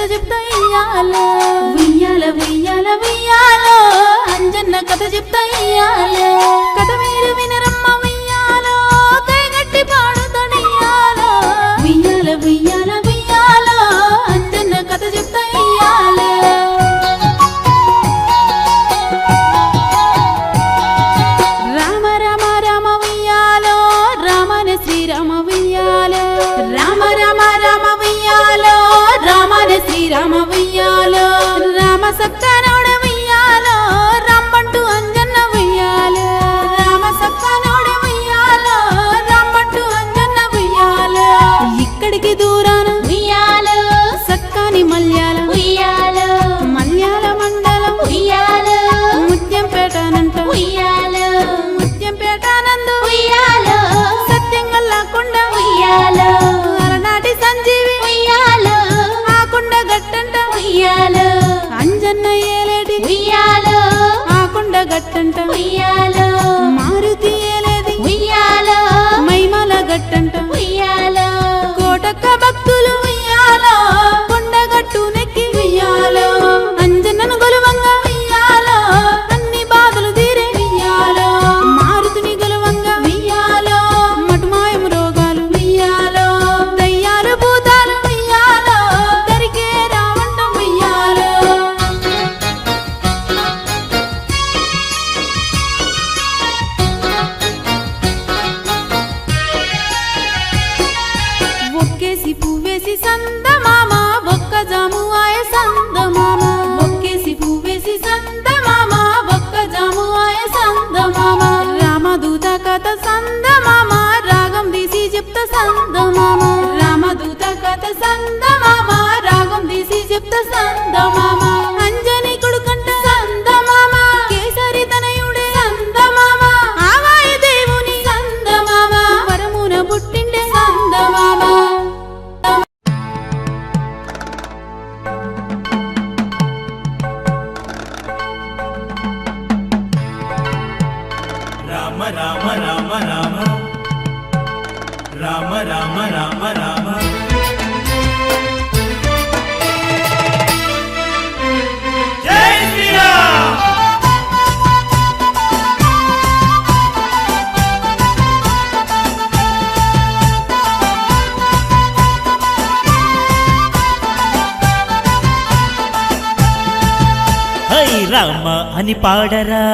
కథ చెప్తా ఇయ్యాలో ఉయ్యాల ఉయ్యాల ఉయ్యాలో అంజన్న కథ చెప్తా ఇయ్యాలో కథ మీరు వినరమ్మ ఉయ్యాలో కైగట్టి పాడుతడియాలో ఉయ్యాల ఉయ్యాల ఉయ్యాలో అంజన్న కథ చెప్తా ఇయ్యాలో రామ రామ రామ ఉయ్యాలో రామనే శ్రీరామ ఉయ్యాలో రామ రామ రామ ఉయ్యాలో రామనే శ్రీరామ ఉయ్యాలో రామ సక్కనోడ ఉయ్యాలో రాంబంటు అంజన్న ఉయ్యాలో రామ సక్కనోడ ఉయ్యాలో రాంబంటు అంజన్న ఉయ్యాలో ఇక్కడికి దూరాన ఉయ్యాలో సక్కాని మల్యాల ఉయ్యాలో మల్యాల మండలం ఉయ్యాలో ముత్యంపేటనంట ఉయ్యాలో ముత్యంపేటనందు ఉయ్యాలో సత్యంగల్లా కొండ ఉయ్యాలో అలనాటి సంజీవి ఉయ్యాలో ఆ కొండ గట్టంట ఉయ్యాలో అంజన్న ఏలేటి ఉయ్యాలో ఆ కొండ గట్టంట ఉయ్యాలో మారుతి ఏలేది ఉయ్యాలో మైమల గట్టంట ఉయ్యాలో కోటక్క భక్తులు ఉయ్యాలో కొండ గట్టు నెక్కి ఉయ్యాలో అంజన్నను గొలువంగా ఉయ్యాలో అన్ని బాధలు తీరే ఉయ్యాలో మారుతిని గొలువంగా ఉయ్యాలో మటుమాయం రోగాలు ఉయ్యాలో దయ్యాలు భూతాలు ఉయ్యాలో దరికే రావంట ఉయ్యాలో ఒక్కేసి పువ్వేసి సందమామ ఒక్క జాము ఆయ సందమామ ఒక్కేసి పువ్వేసి సందమామ ఒక్క జాము ఆయ సందమామ రామదూత కథ సందమామ రాగం తీసి చెప్తా సందమామ రామదూత కథ సందమామ రాగం తీసి చెప్తా సందమామ అంజని కొడుకంట సందమామ కేసరి తనయుడే సందమామ ఆవాయ దేవుని సందమామ వరమున పుట్టిండే సందమామ రామ రామ రామ రామ రామ రామ రామ రామ జై శ్రీరామ్ హై రామ అని పాడరా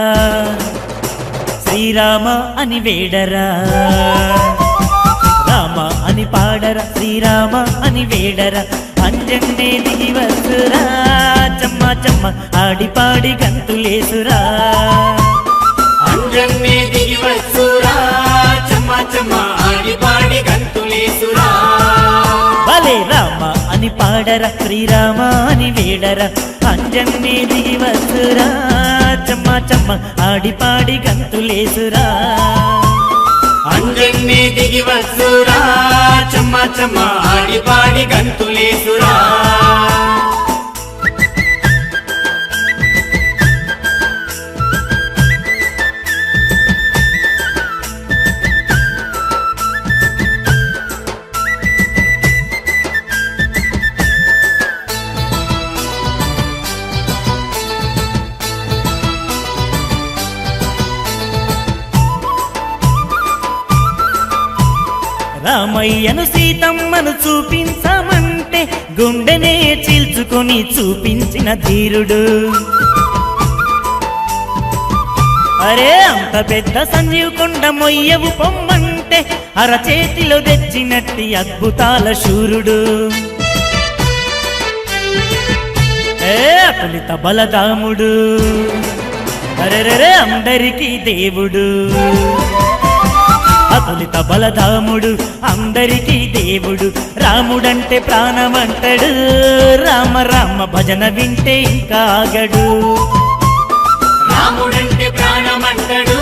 శ్రీరామ అని వేడరా రామ అని పాడరా శ్రీరామ అని వేడరా అంజన్నే దిగి వసురా చమ్మ చమ్మ ఆడి పాడి గంతులేసురా అంజన్నే దిగి వసురా చమ్మ చమ్మ ఆడి పాడి గంతులేసురా భలే రామ అని పాడరా శ్రీరామ అని వేడరా అంజన్నే దిగి వసురా చమ్మ చమ్మ ఆడి పాడి గంతులేసురా అంజన్నే దిగి వసురా చమ్మ చమ్మ ఆడి పాడి గంతులేసురా రామయ్యను సీతమ్మను చూపించమంటే గుండెనే చీల్చుకొని చూపించిన ధీరుడు అరే అంత పెద్ద సంజీవ్ కొండ మొయ్యవు పొమ్మంటే అరచేతిలో తెచ్చినట్టి అద్భుతాల శూరుడు అతులిత బలదాముడు అరెరెరే అందరికీ దేవుడు అతులిత బలధాముడు అందరికీ దేవుడు రాముడంటే ప్రాణమంటడు రామ రామ భజన వింటే ఇంకా ఆగడు రాముడంటే ప్రాణమంటడు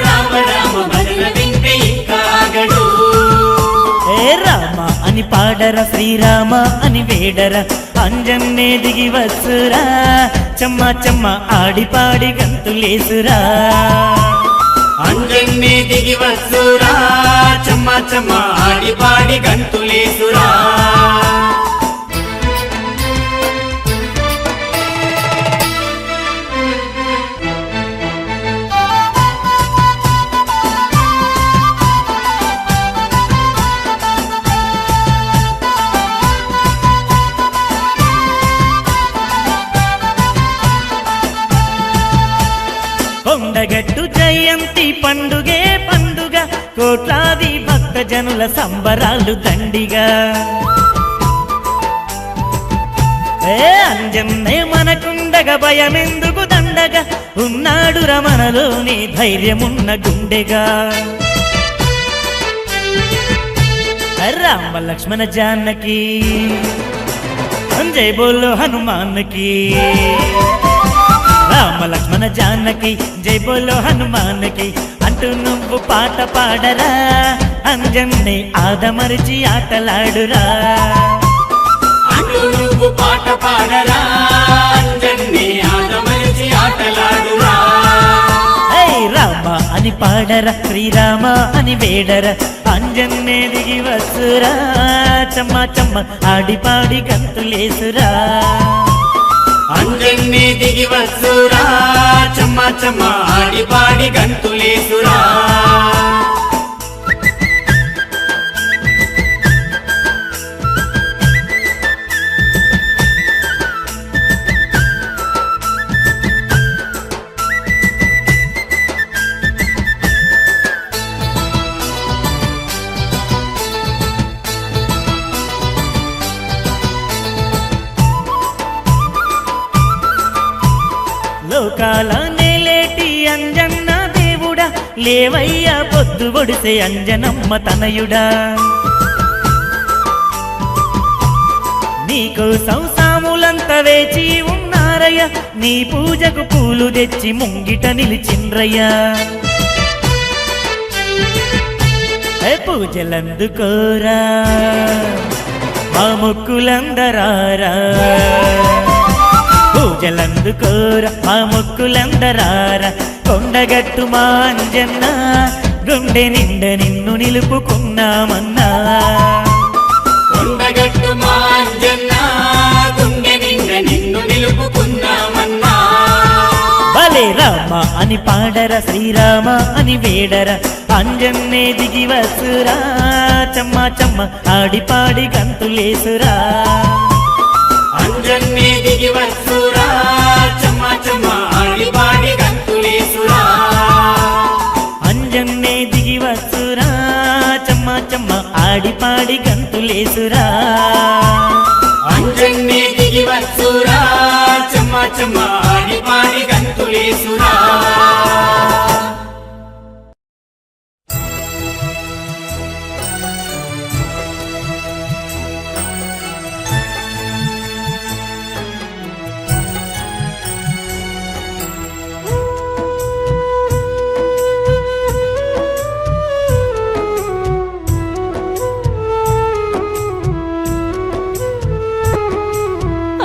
రామ రామ భజన వింటే ఇంకా ఆగడు ఏ రామ అని పాడరా శ్రీరామ అని వేడరా అంజన్నే దిగి వసురా చమ్మ చమ్మ ఆడి పాడి గంతులేసురా అంజన్నే దిగి వసురా చమ్మ చమ్మ ఆడి పాడి గంతులేసురా భక్తజనుల సంబరాలు దండిగా. అంజన్నే మనకుండగా భయమెందుకు దండగా, ఉన్నాడు రమణలోని ధైర్యమున్న గుండెగా. రామ లక్ష్మణ జానకి జై బోలో హనుమాన్కి, రామ లక్ష్మణ జానకి జై బోలో హనుమాన్కి అంటూ నువ్వు పాట పాడరా, అంజన్నే ఆదమరిచి ఆటలాడురా. నువ్వు పాట పాడరా, అంజన్నే ఆదమరిచి ఆటలాడురా. రామ అని పాడరా, శ్రీరామ అని వేడరా, అంజన్నే దిగి వసురా, చమ్మ చమ్మ ఆడి పాడి గంతులేసురా. అంజన్నే దిగి వసురా, చమ్మ చమ్మ ఆడి పాడి గంతులేసురా. లోకాల నేలేటి అంజన్న దేవుడా, లేవయ్యా పొద్దు ఒడిసే అంజనమ్మ తనయుడా. నీకోసం సాములంతా వేచి ఉన్నారయ్య, నీ పూజకు పూలు తెచ్చి ముంగిట నిలిచిండ్రయ్యా. పూజలందుకోరా మా మొక్కులందరారా, పూజలందుకోరా మా మొక్కులందరారా. కొండగట్టు మా అంజన్న గుండె నిండ నిన్ను నిలుపుకున్నామన్నా. కొండగట్టు మా అంజన్న గుండె నిండ నిన్ను నిలుపుకున్నామన్నా. భలే రామ అని పాడరా, శ్రీరామ అని వేడరా, అంజన్నే దిగి వసురా, చమ్మ చమ్మ ఆడి పాడి గంతులేసురా. అంజన్నే దిగి వసురా, చమ్మ చమ్మ ఆడి పాడి గంతులేసురా. అంజన్నే దిగి వసురా, చమ్మ చమ్మ ఆడి పాడి గంతులేసురా. అంజన్నే దిగి వసురా, చమ్మ చమ్మ ఆడి పాడి గంతులేసురా.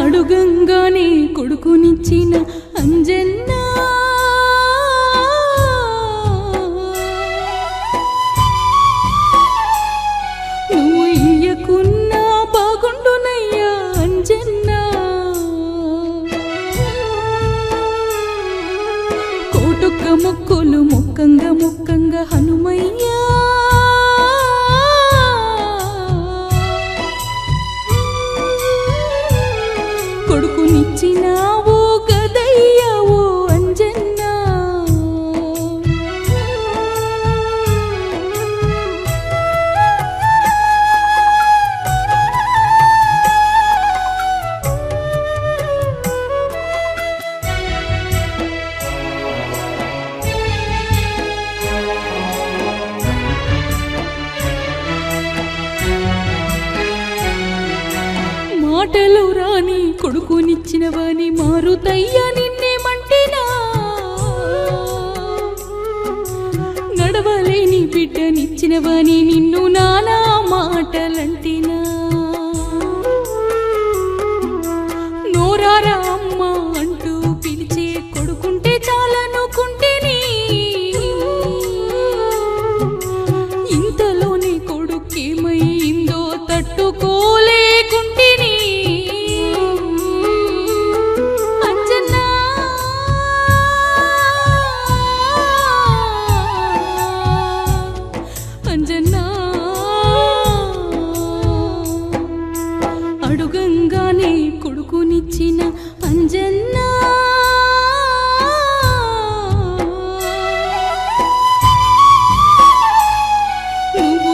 అడుగంగానే కొడుకునిచ్చిన అంజన్న, నువ్వు ఇయ్యకున్నా బాగుండునయ్యా అంజన్న. కోటొక్క మొక్కులు మొక్కంగా మొక్కంగా హనుమయ్యా, కొడుకునిచ్చినావో గదయ్యా ఓ అంజన్న. మాటలు రాని కొడుకునిచ్చినవని మారుతయ్యా నిన్నేమంటినా, నడవలేని బిడ్డనిచ్చినవని నిన్ను నానా మాటలంటినా. నోరారా అమ్మ అంటూ పిలిచే కొడుకుంటే చాలనుకుంటేని, ఇంతలోనే కొడుకేమైందో తట్టుకోలేకుంటేని. అంజన్నా అంజన్నా అడుగంగానే కొడుకునిచ్చిన అంజన్నా, నువ్వు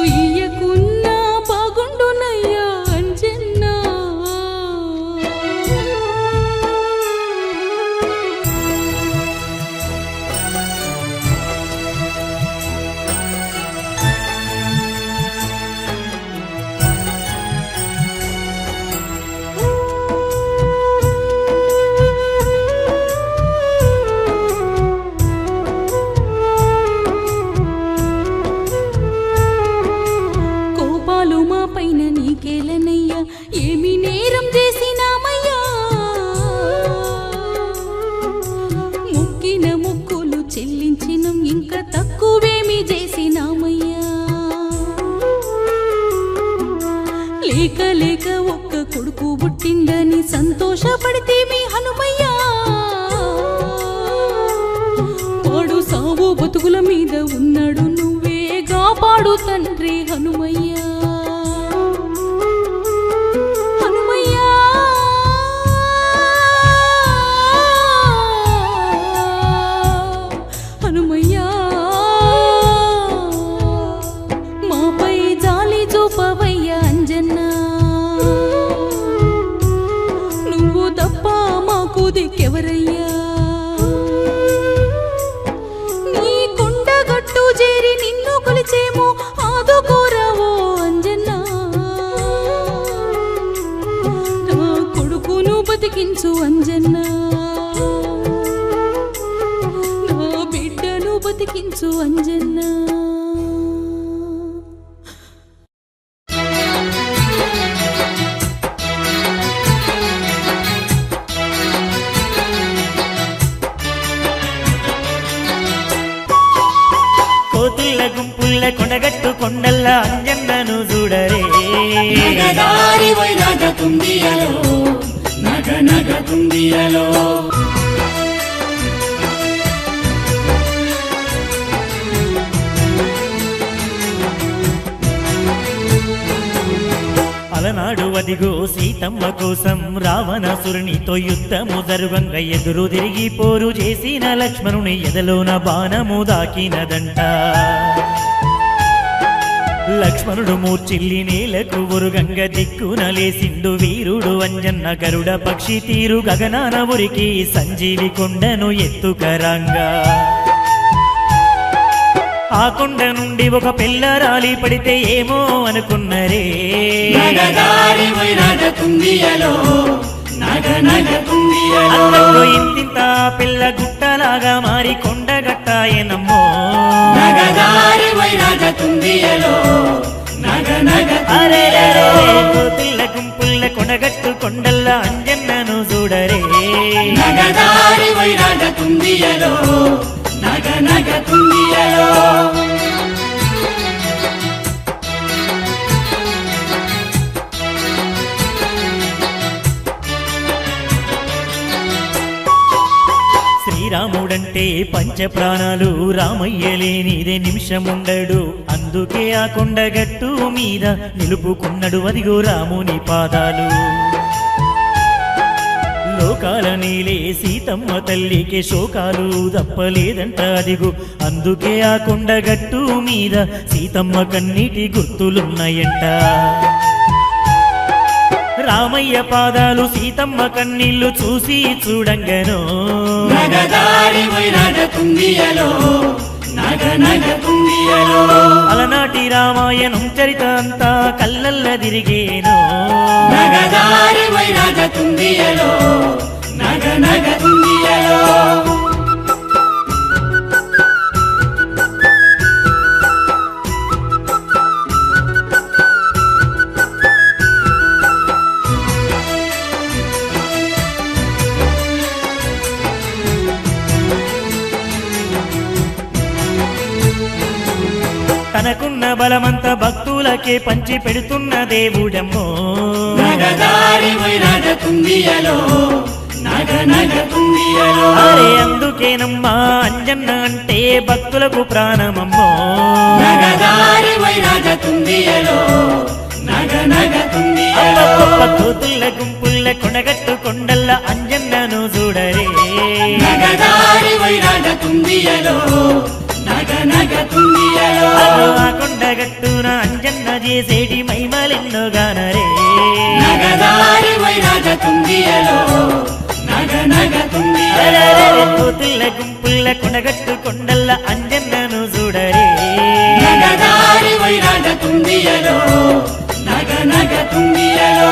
ఏమి నేరం చేసినామయ్యా మొక్కిన మొక్కులు చెల్లించినం ఇంకా తక్కువేమి చేసినామయ్యా లేక లేక ఒక్క కొడుకు పుట్టిందని సంతోషపడితే మీ హనుమయ్యా వాడు సావు బతుకుల మీద ఉన్నాడు నువ్వే కాపాడు తండ్రి హనుమయ్యా హనుమయ్యా హనుమయ్యా మాపై జాలి చూపవయ్యా అంజన్నా నువ్వు తప్ప మాకు దిక్కెవరయ్యా నీ కొండగట్టు చేరి నిన్ను కొలిచేమో ఆదుకోరావో అంజన్నా నా కొడుకును బతికించు అంజన్నా నా బిడ్డను బతికించు అంజన్నా కోతుల్ల గుంపుల్ల కొండగట్టు కొండల్ల అంజన్నను చూడరే నగదారి వైరాగ తుందియలో నగ నగ తుందియలో అలనాడు అదిగో సీతమ్మ కోసం రావణాసురునితో యుద్ధము జరుగంగ ఎదురు తిరిగి పోరు చేసిన లక్ష్మణుని ఎదలోన బాణము దాకినదంట లక్ష్మణుడు మూర్చిల్లి నేలకు ఉరుగంగ దిక్కున లేసిండు వీరుడు అంజన్న గరుడ పక్షి తీరు గగనాన ఉరికి సంజీవి కొండను ఎత్తుకరంగా ఆ కొండ నుండి ఒక పిల్ల రాలి పడితే ఏమో అనుకున్నరే నగదారి వైరాగ తుందియలో నగ నగ తుందియలో అంతలో ఇంతింత పిల్ల గుట్టలాగా మారి కొండగట్టాయనమ్మో నగదారి వైరాగ తుందియలో నగ నగ అరే పిల్ల గుంపుల్ల కొనగట్టు కొండల్ల అంజన్నను చూడరే నగదారి వైరాగ తుందియలో నగ నగ తుందియలో శ్రీరాముడంటే పంచ ప్రాణాలు రామయ్య లేనిదే నిమిషముండడు అందుకే ఆ కొండగట్టు మీద నిలుపుకున్నడు అదిగో రాముని పాదాలు లోకాల నీలే సీతమ్మ తల్లికి శోకాలు తప్పలేదంట అదిగో అందుకే ఆ కొండగట్టు మీద సీతమ్మ కన్నీటి గుర్తులున్నాయంట రామయ్య పాదాలు సీతమ్మ కన్నీళ్లు చూసి చూడంగను నగదారి వైరాగ తుందియలో నగ నగ తుందియలో అలనాటి రామాయణం చరిత అంతా కళ్ళల్ల తిరిగేను నగదారి వైరాగ తుందియలో నగ నగ తుందియలో తనకున్న బలమంత భక్తులకే పంచి పెడుతున్న దేవుడమ్మో నగదారి వైరాగ తుందియలో నగ నగ తుందియలో అరే అందుకేనమ్మా అంజన్న అంటే భక్తులకు ప్రాణమమ్మో నగదారి వైరాగ తుందియలో నగ నగ తుందియలో కోతుల్ల గుంపుల్ల కొనగట్టు కొండల్ల అంజన్నను చూడరే నగదారి వైరాగ తుందియలో నగ నగ తుందియలో ఆ కొండగట్టున అంజన్న చేసేటి మైమలెన్నో గానరే నగదారి వైరాగ తుందియలో నగ నగ తుందియలో కోతుల్ల గుంపుల్ల కొనగట్టు కొండల్ల అంజన్నను చూడరే నగదారి వైరాగ తుందియలో నగ నగ తుందియలో